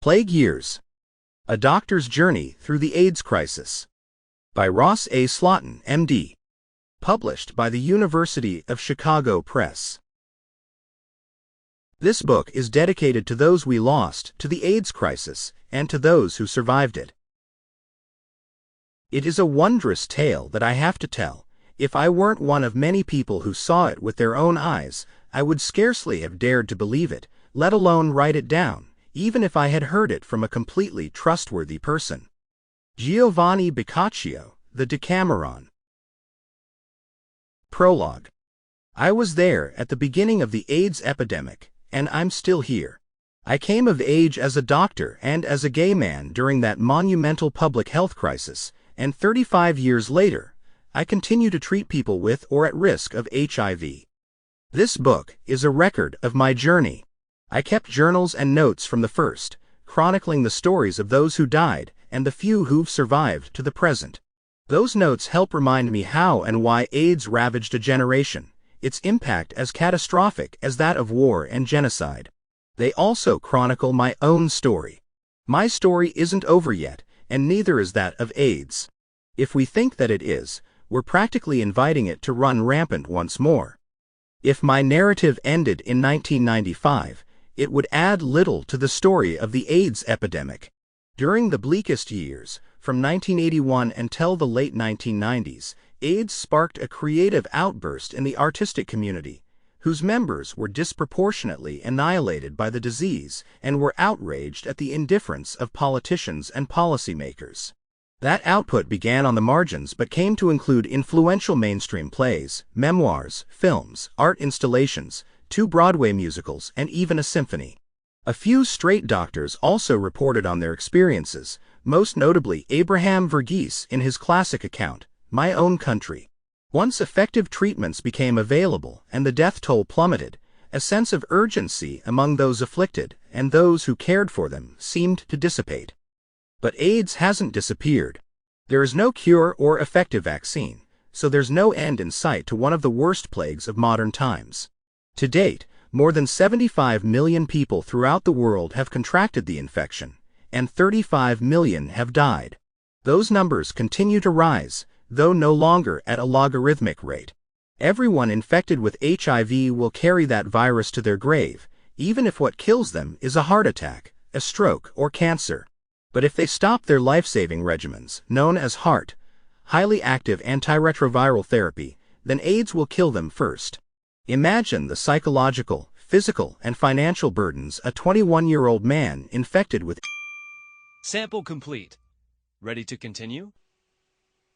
Plague Years: A Doctor's Journey Through the AIDS Crisis by Ross A. Slotten, M.D. Published by the University of Chicago Press. This book is dedicated to those we lost to the AIDS crisis and to those who survived it. It is a wondrous tale that I have to tell. If I weren't one of many people who saw it with their own eyes, I would scarcely have dared to believe it, let alone write it down, even if I had heard it from a completely trustworthy person. Giovanni Boccaccio, The Decameron. Prologue. I was there at the beginning of the AIDS epidemic, and I'm still here. I came of age as a doctor and as a gay man during that monumental public health crisis, and 35 years later, I continue to treat people with or at risk of HIV. This book is a record of my journey. I kept journals and notes from the first, chronicling the stories of those who died and the few who've survived to the present. Those notes help remind me how and why AIDS ravaged a generation, its impact as catastrophic as that of war and genocide. They also chronicle my own story. My story isn't over yet, and neither is that of AIDS. If we think that it is, we're practically inviting it to run rampant once more. If my narrative ended in 1995, it would add little to the story of the AIDS epidemic. During the bleakest years, from 1981 until the late 1990s, AIDS sparked a creative outburst in the artistic community, whose members were disproportionately annihilated by the disease and were outraged at the indifference of politicians and policymakers. That output began on the margins but came to include influential mainstream plays, memoirs, films, art installations, 2 Broadway musicals, and even a symphony. A few straight doctors also reported on their experiences, most notably Abraham Verghese in his classic account, My Own Country. Once effective treatments became available and the death toll plummeted, a sense of urgency among those afflicted and those who cared for them seemed to dissipate. But AIDS hasn't disappeared. There is no cure or effective vaccine, so there's no end in sight to one of the worst plagues of modern times. To date, more than 75 million people throughout the world have contracted the infection, and 35 million have died. Those numbers continue to rise, though no longer at a logarithmic rate. Everyone infected with HIV will carry that virus to their grave, even if what kills them is a heart attack, a stroke, or cancer. But if they stop their life-saving regimens, known as HAART, highly active antiretroviral therapy, then AIDS will kill them first. Imagine the psychological, physical, and financial burdens a 21-year-old man infected with. Sample complete. Ready to continue?